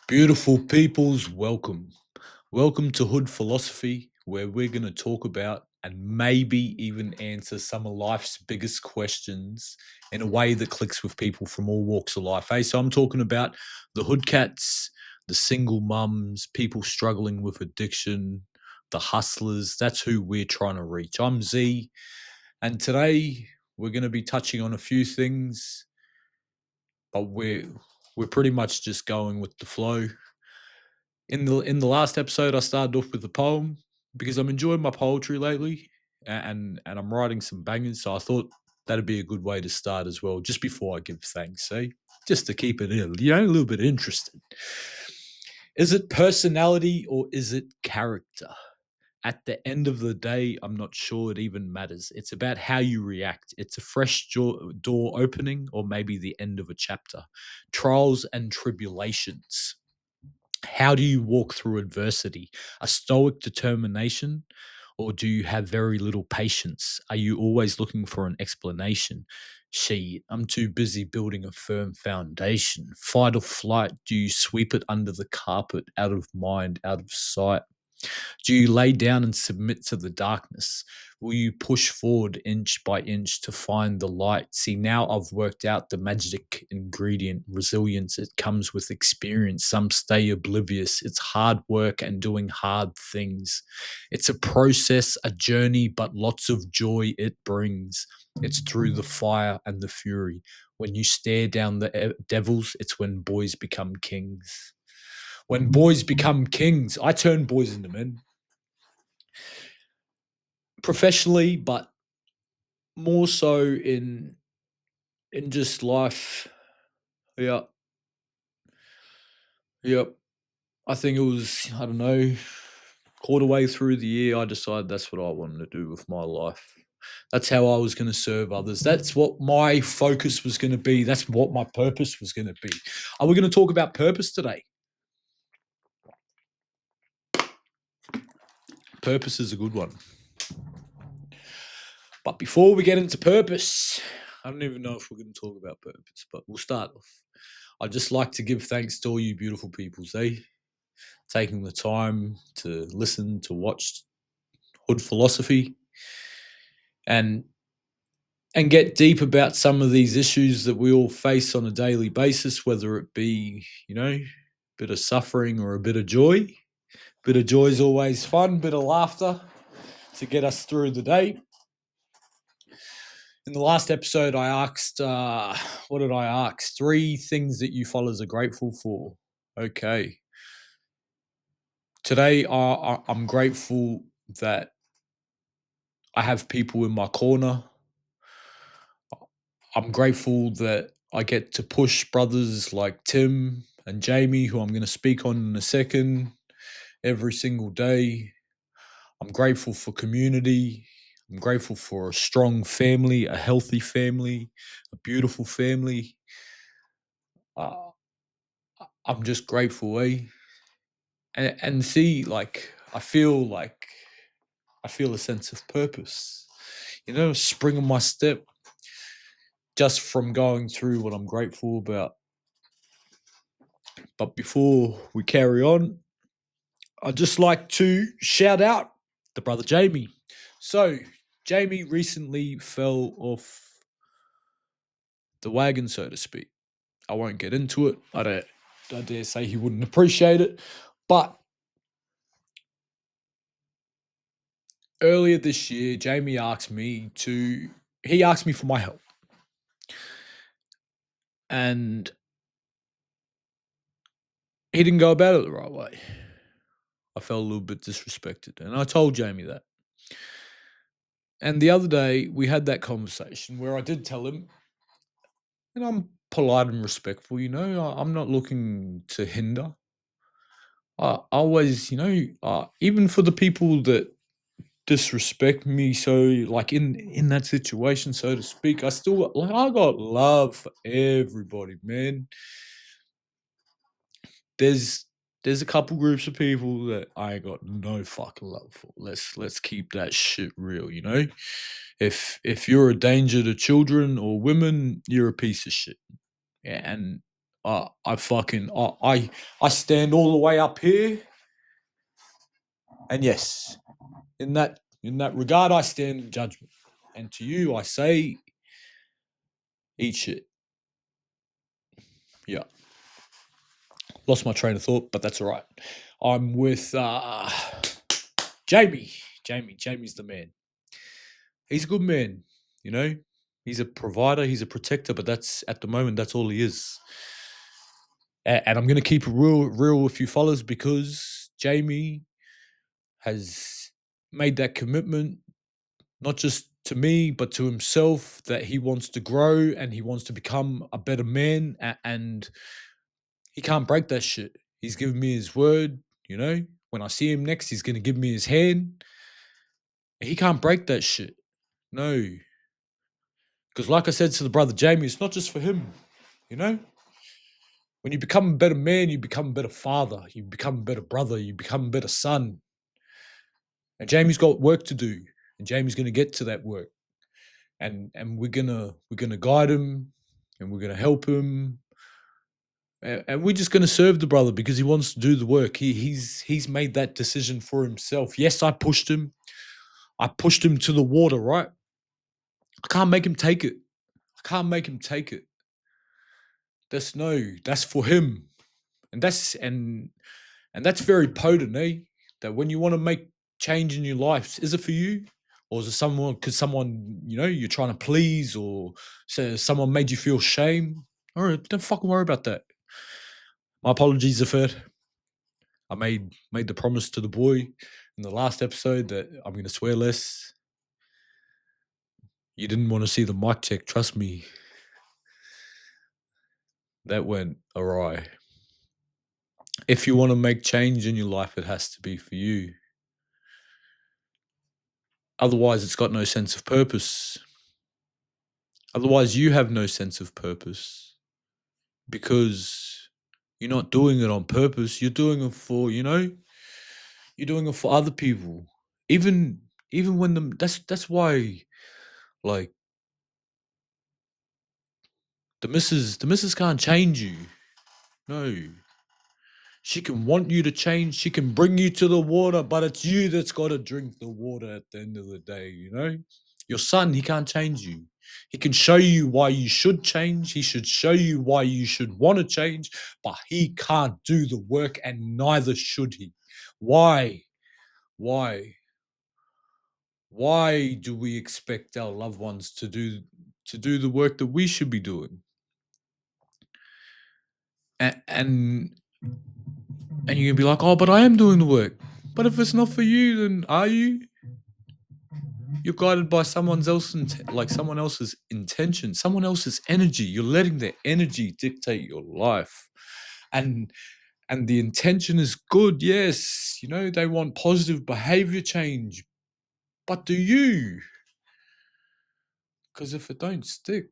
Beautiful peoples, welcome. Welcome to Hood Philosophy, where we're going to talk about and maybe even answer some of life's biggest questions in a way that clicks with people from all walks of life. Hey, so I'm talking about the hood cats, the single mums, people struggling with addiction, the hustlers. That's who we're trying to reach. I'm Z, and today we're going to be touching on a few things, but we're pretty much just going with the flow. In the last episode, I started off with a poem because I'm enjoying my poetry lately, and I'm writing some bangers. So I thought that'd be a good way to start as well, just before I give thanks. See, just to keep it a little bit interesting. Is it personality or is it character? At the end of the day, I'm not sure it even matters. It's about how you react. It's a fresh door opening, or maybe the end of a chapter. Trials and tribulations. How do you walk through adversity? A stoic determination, or do you have very little patience? Are you always looking for an explanation? I'm too busy building a firm foundation. Fight or flight, do you sweep it under the carpet, out of mind, out of sight? Do you lay down and submit to the darkness? Will you push forward inch by inch to find the light? See, now I've worked out the magic ingredient, resilience. It comes with experience. Some stay oblivious. It's hard work and doing hard things. It's a process, a journey, but lots of joy it brings. It's through the fire and the fury. When you stare down the devils, it's when boys become kings. When boys become kings, I turn boys into men professionally, but more so in just life. Yeah, yep. I think it was, I don't know, quarter way through the year, I decided that's what I wanted to do with my life. That's how I was going to serve others. That's what my focus was going to be. That's what my purpose was going to be. Are we going to talk about purpose today? Purpose is a good one. But before we get into purpose, I don't even know if we're going to talk about purpose, but we'll start off. I'd just like to give thanks to all you beautiful people, taking the time to listen, to watch Hood Philosophy, and get deep about some of these issues that we all face on a daily basis, whether it be, a bit of suffering or a bit of joy. Bit of joy is always fun, bit of laughter to get us through the day. In the last episode, I asked, what did I ask? 3 things that you followers are grateful for. Okay. Today, I'm grateful that I have people in my corner. I'm grateful that I get to push brothers like Tim and Jamie, who I'm going to speak on in a second, every single day. I'm grateful for community. I'm grateful for a strong family, a healthy family, a beautiful family. Uh, I'm just grateful, eh? And see, like, I feel a sense of purpose, a spring in my step just from going through what I'm grateful about. But before we carry on, I'd just like to shout out the brother Jamie. So, Jamie recently fell off the wagon, so to speak. I won't get into it. I dare say he wouldn't appreciate it. But earlier this year, Jamie he asked me for my help. And he didn't go about it the right way. I felt a little bit disrespected. And I told Jamie that. And the other day, we had that conversation where I did tell him, and I'm polite and respectful, I'm not looking to hinder. I always, even for the people that disrespect me, so like in that situation, so to speak, I got love for everybody, man. There's there's a couple groups of people that I ain't got no fucking love for. Let's keep that shit real, If you're a danger to children or women, you're a piece of shit. Yeah, and I fucking I stand all the way up here, and yes, in that regard, I stand in judgment. And to you, I say, eat shit. Yeah, lost my train of thought, but that's all right. I'm with Jamie. Jamie's the man. He's a good man, you know. He's a provider, he's a protector, but that's at the moment that's all he is. And I'm gonna keep it real with you fellas because Jamie has made that commitment not just to me but to himself that he wants to grow and he wants to become a better man and he can't break that shit. He's given me his word, you know. When I see him next, he's gonna give me his hand. He can't break that shit. No. Because like I said to the brother Jamie, it's not just for him, you know? When you become a better man, you become a better father, you become a better brother, you become a better son. And Jamie's got work to do. And Jamie's gonna get to that work. And we're gonna guide him and we're gonna help him. And we're just gonna serve the brother because he wants to do the work. He's made that decision for himself. Yes, I pushed him. I pushed him to the water, right? I can't make him take it. I can't make him take it. That's for him. And that's very potent, eh? That when you want to make change in your life, is it for you? Or is it someone because someone, you're trying to please or someone made you feel shame? All right, don't fucking worry about that. My apologies, Zafir. I made the promise to the boy in the last episode that I'm gonna swear less. You didn't want to see the mic check, trust me. That went awry. If you want to make change in your life, it has to be for you. Otherwise, it's got no sense of purpose. Otherwise, you have no sense of purpose because you're not doing it on purpose. You're doing it for, you're doing it for other people. Even when that's why like the missus can't change you. No. She can want you to change. She can bring you to the water, but it's you that's got to drink the water at the end of the day, you know? Your son, he can't change you. He can show you why you should change. He should show you why you should want to change, but he can't do the work and neither should he. Why? Why? Why do we expect our loved ones to do the work that we should be doing? And you're gonna be like, oh, but I am doing the work. But if it's not for you, then are you? You're guided by someone else's intention, someone else's energy. You're letting their energy dictate your life, and the intention is good. Yes, they want positive behavior change, but do you? Because if it don't stick,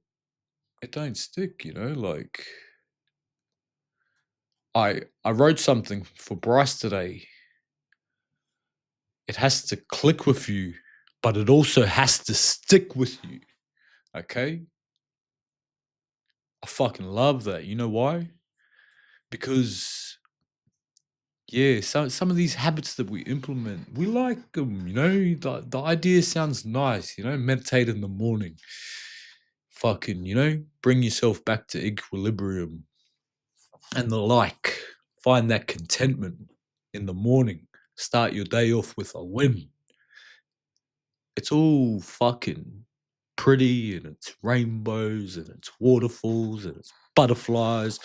it don't stick. Like I wrote something for Bryce today. It has to click with you, but it also has to stick with you. Okay? I fucking love that. You know why? Because yeah, some of these habits that we implement, we like them. The idea sounds nice. Meditate in the morning. Fucking, bring yourself back to equilibrium and the like. Find that contentment in the morning. Start your day off with a win. It's all fucking pretty and it's rainbows and it's waterfalls and it's butterflies.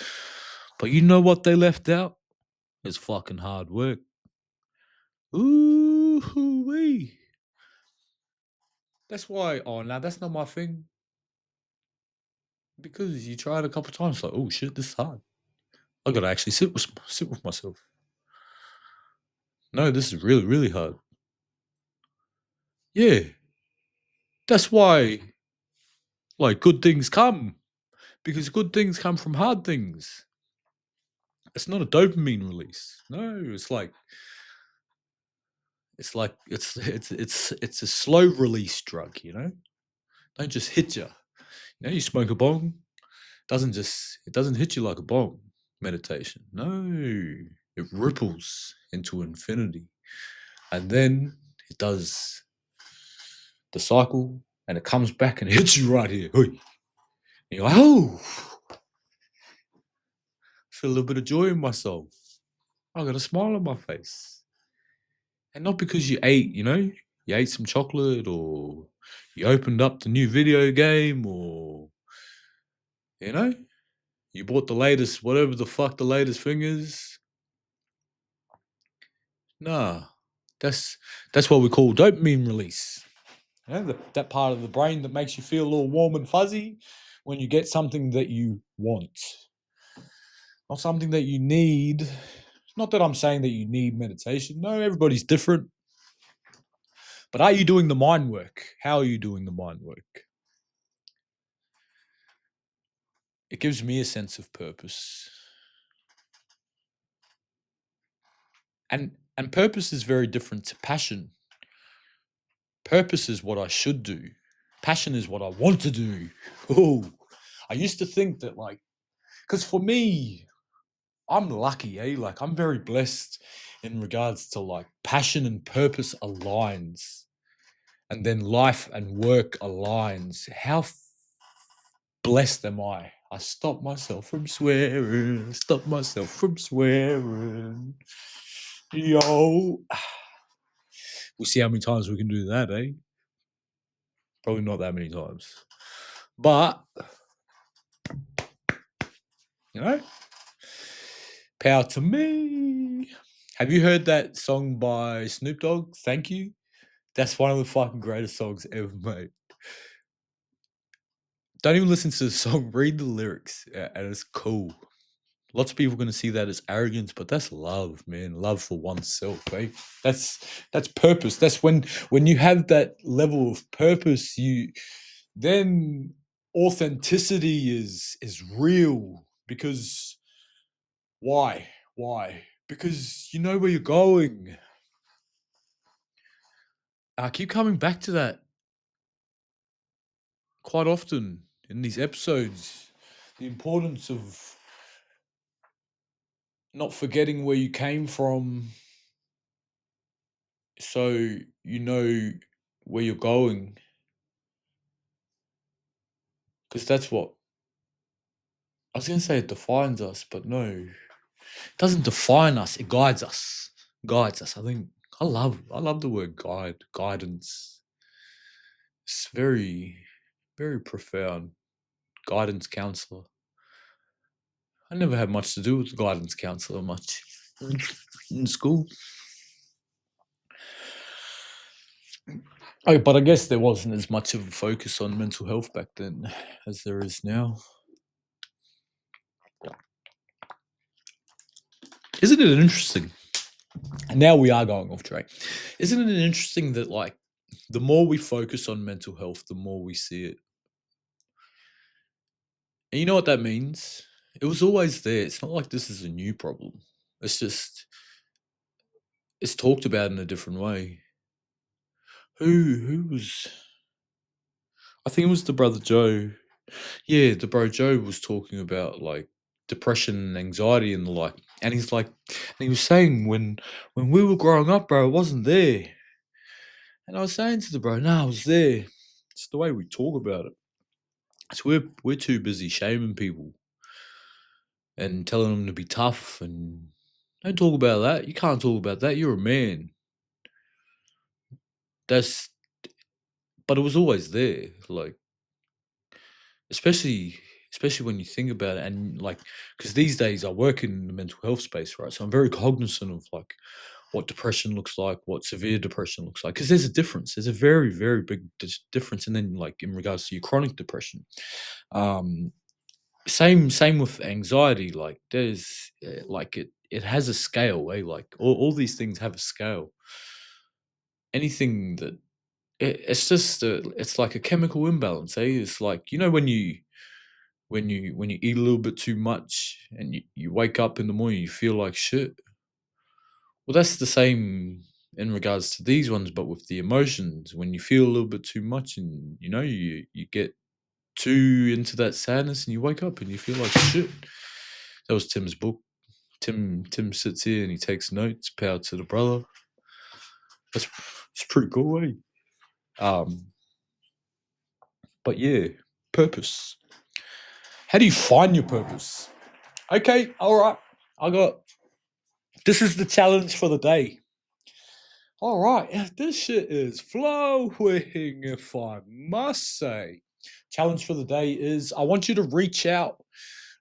But you know what they left out? It's fucking hard work. Ooh wee. That's why. Oh, now that's not my thing. Because you try it a couple times, like, oh shit, this is hard. I gotta actually sit with myself. No, this is really really hard. Yeah, that's why. Like good things come because good things come from hard things. It's not a dopamine release. No, it's a slow release drug. Don't just hit you. You smoke a bong, it doesn't hit you like a bomb. Meditation, no, it ripples into infinity, and then it does the cycle, and it comes back and hits you right here. Hey. And you're like, oh, feel a little bit of joy in myself. I got a smile on my face. And not because you ate, you ate some chocolate or you opened up the new video game or, you know, you bought the latest, whatever the fuck the latest thing is. Nah, that's what we call dopamine release. That part of the brain that makes you feel a little warm and fuzzy when you get something that you want, not something that you need. Not that I'm saying that you need meditation. No, everybody's different. But are you doing the mind work? How are you doing the mind work? It gives me a sense of purpose. And purpose is very different to passion. Purpose is what I should do. Passion is what I want to do. Oh, I used to think that because for me, I'm lucky, Like I'm very blessed in regards to passion and purpose aligns, and then life and work aligns. How blessed am I? I stop myself from swearing. Stop myself from swearing. Yo. We'll see how many times we can do that, eh? Probably not that many times. But, you know, power to me. Have you heard that song by Snoop Dogg? Thank You. That's one of the fucking greatest songs ever made. Don't even listen to the song, read the lyrics, and it's cool. Lots of people are going to see that as arrogance, but that's love, man. Love for oneself, eh? That's purpose. That's when you have that level of purpose, then authenticity is real. Because why? Why? Because you know where you're going. I keep coming back to that quite often in these episodes. The importance of not forgetting where you came from, so you know where you're going. Because that's what I was going to say, it defines us, but no, it doesn't define us. It guides us. Guides us. I think I love the word guide, guidance. It's very, very profound. Guidance counselor. I never had much to do with the guidance counselor much in school. Oh, but I guess there wasn't as much of a focus on mental health back then as there is now. Isn't it interesting? And now we are going off track. Isn't it interesting that the more we focus on mental health, the more we see it? And you know what that means? It was always there. It's not like this is a new problem. It's just it's talked about in a different way. Who was I think it was the brother Joe. Yeah, the bro Joe was talking about depression and anxiety and the like. And he was saying when we were growing up, bro, it wasn't there. And I was saying to the bro, no, it was there. It's the way we talk about it. So we're too busy shaming people and telling them to be tough and don't talk about that. You can't talk about that. You're a man. That's but it was always there. Especially especially when you think about it, and because these days I work in the mental health space, right? So I'm very cognizant of what depression looks like, what severe depression looks like, because there's a difference. There's a very, very big difference. And then in regards to your chronic depression, um, same with anxiety. There's it has a scale, eh? All these things have a scale. Anything that it's just it's like a chemical imbalance, eh? It's like when you eat a little bit too much and you wake up in the morning, you feel like shit. Well, that's the same in regards to these ones, but with the emotions. When you feel a little bit too much, and you get too into that sadness, and you wake up and you feel like shit. That was Tim's book. Tim sits here and he takes notes. Power to the brother. That's it's pretty cool, eh? Um, but yeah, purpose. How do you find your purpose? Okay, all right. I got this is the challenge for the day. All right, this shit is flowing, if I must say. Challenge for the day is I want you to reach out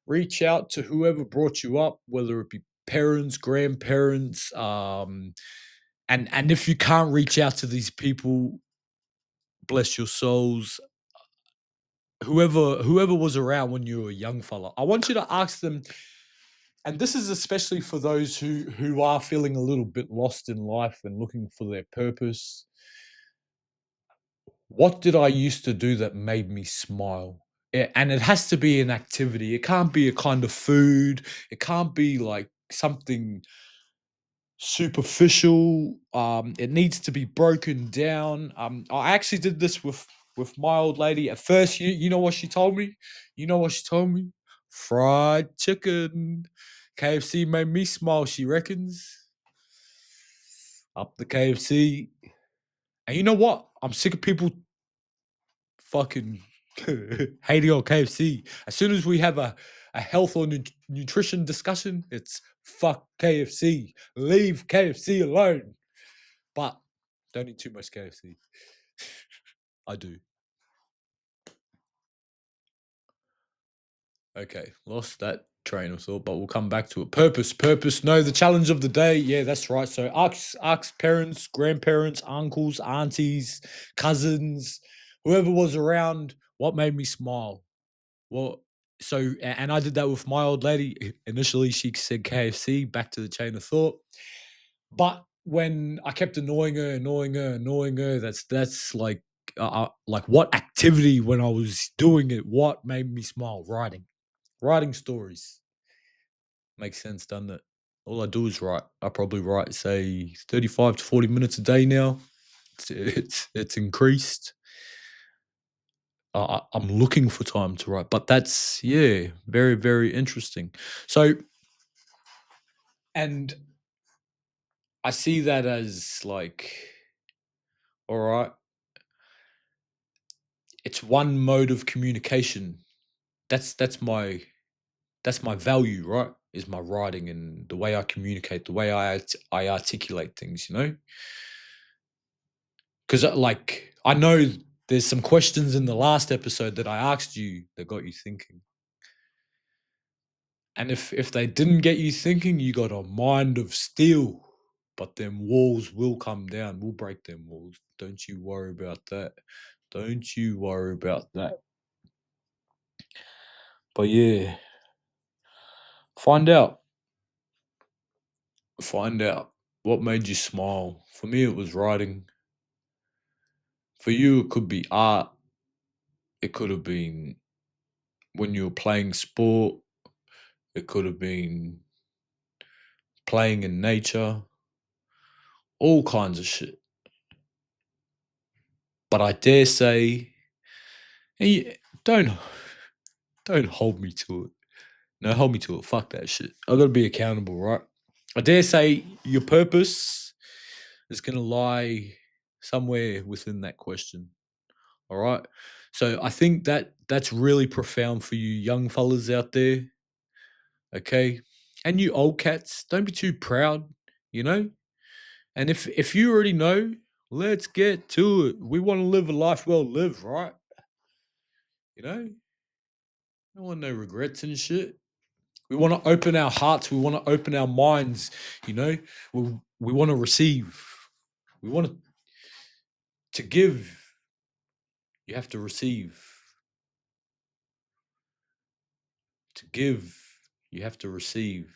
to whoever brought you up, whether it be parents, grandparents, and if you can't reach out to these people, bless your souls, whoever was around when you were a young fella. I want you to ask them, and this is especially for those who are feeling a little bit lost in life and looking for their purpose. What did I used to do that made me smile? And it has to be an activity. It can't be a kind of food. It can't be like something superficial. It needs to be broken down. I actually did this with my old lady. At first, you know what she told me? You know what she told me? Fried chicken. KFC made me smile, she reckons. Up the KFC. And you know what? I'm sick of people fucking hating on KFC. As soon as we have a health or nutrition discussion, it's fuck KFC. Leave KFC alone. But don't eat too much KFC. I do. Okay, lost that train of thought, but we'll come back to it. Purpose. No, the challenge of the day. Yeah, that's right. So ask parents, grandparents, uncles, aunties, cousins, whoever was around, what made me smile. Well, and I did that with my old lady. Initially, she said KFC. Back to the chain of thought. But when I kept annoying her, that's like what activity when I was doing it, what made me smile? Writing stories. Makes sense, doesn't it? All I do is write. I probably write, say, 35 to 40 minutes a day now. It's increased. I'm looking for time to write, but that's yeah, very very interesting. So, and I see that as like, all right, it's one mode of communication. That's my value, right? Is my writing and the way I communicate, the way I articulate things. Because like I know there's some questions in the last episode that I asked you that got you thinking. And if they didn't get you thinking, you got a mind of steel. But them walls will come down. We'll break them walls. Don't you worry about that. Don't you worry about that. But yeah, find out. Find out what made you smile. For me, it was writing. For you, it could be art. It could have been when you were playing sport. It could have been playing in nature. All kinds of shit. But I dare say, hey, don't hold me to it. No, hold me to it. Fuck that shit. I gotta be accountable, right? I dare say your purpose is gonna lie somewhere within that question. All right. So I think that's really profound for you young fellas out there. Okay. And you old cats, don't be too proud, you know? And if you already know, let's get to it. We want to live a life well lived, right? You know? Don't want no regrets and shit. We want to open our hearts. We want to open our minds. You know, we want to receive. We want to give. You have to receive. To give, you have to receive.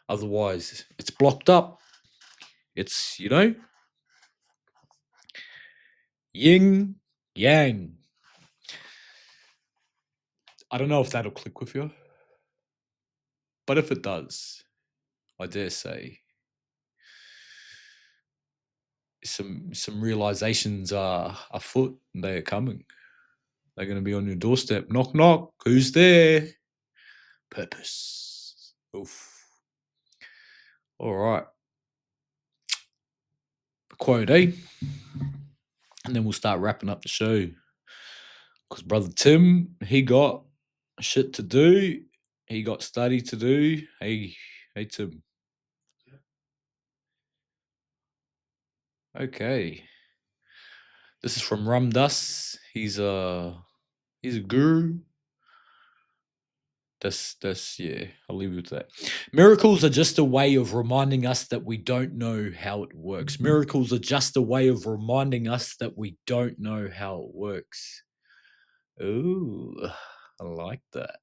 Otherwise, it's blocked up. It's yin yang. I don't know if that'll click with you, but if it does, I dare say some realizations are afoot and they are coming. They're going to be on your doorstep. Knock, knock. Who's there? Purpose. Oof. All right. Quote, eh? And then we'll start wrapping up the show. Because Brother Tim, he got shit to do. He got study to do. Hey, Tim. Okay. This is from Ramdas. He's a guru. That's yeah, I'll leave it with that. Miracles are just a way of reminding us that we don't know how it works. Miracles are just a way of reminding us that we don't know how it works. Ooh, I like that.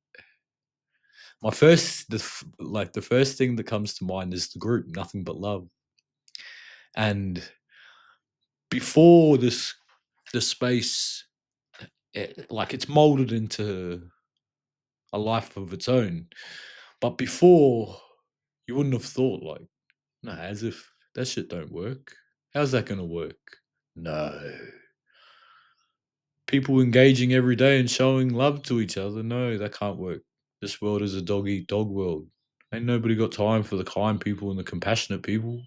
My first, the first thing that comes to mind is the group, Nothing But Love. And before the space, it's molded into a life of its own. But before, you wouldn't have thought no, as if that shit don't work. How's that gonna work? No. People engaging every day and showing love to each other. No, that can't work. This world is a dog eat dog world. Ain't nobody got time for the kind people and the compassionate people.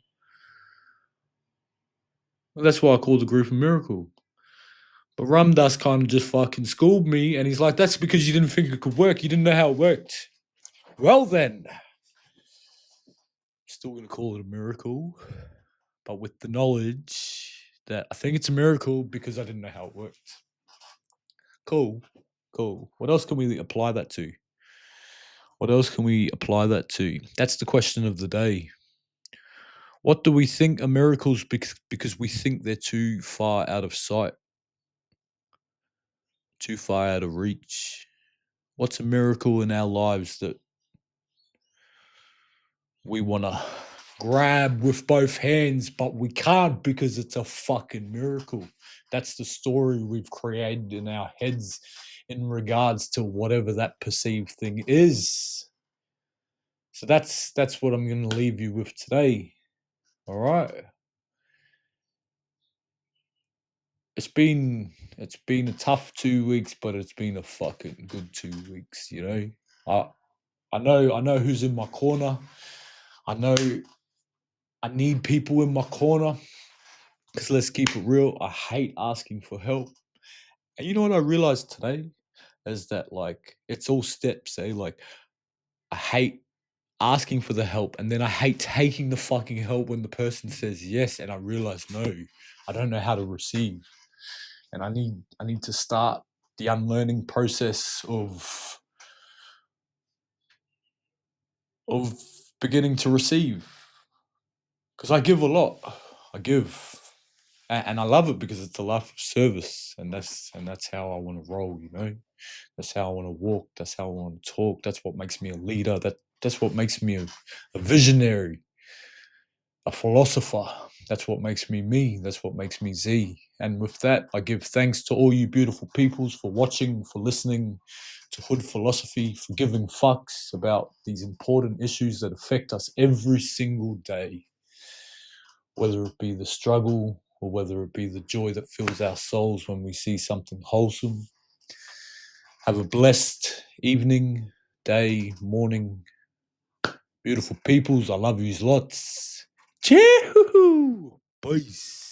Well, that's why I call the group a miracle. But Ramdas kind of just fucking schooled me, and he's like, that's because you didn't think it could work. You didn't know how it worked. Well, then, still going to call it a miracle, but with the knowledge that I think it's a miracle because I didn't know how it worked. Cool. What else can we apply that to? That's the question of the day. What do we think are miracles because we think they're too far out of sight, too far out of reach? What's a miracle in our lives that we want to grab with both hands, but we can't because it's a fucking miracle? That's the story we've created in our heads in regards to whatever that perceived thing is. So that's what I'm going to leave you with today. All right. It's been a tough 2 weeks, but it's been a fucking good 2 weeks, you know. I know who's in my corner. I know I need people in my corner. Because let's keep it real, I hate asking for help. And you know what I realized today is that it's all steps, eh? I hate asking for the help, and then I hate taking the fucking help when the person says yes, and I realize no, I don't know how to receive, and I need to start the unlearning process of beginning to receive, because I give a lot, I give, and I love it because it's a life of service, and that's how I want to roll, you know. That's how I want to walk. That's how I want to talk. That's what makes me a leader. That's what makes me a visionary, a philosopher. That's what makes me me. That's what makes me Z. And with that, I give thanks to all you beautiful peoples for watching, for listening to Hood Philosophy, for giving fucks about these important issues that affect us every single day, whether it be the struggle or whether it be the joy that fills our souls when we see something wholesome. Have a blessed evening, day, morning. Beautiful peoples. I love yous lots. Chew! Peace.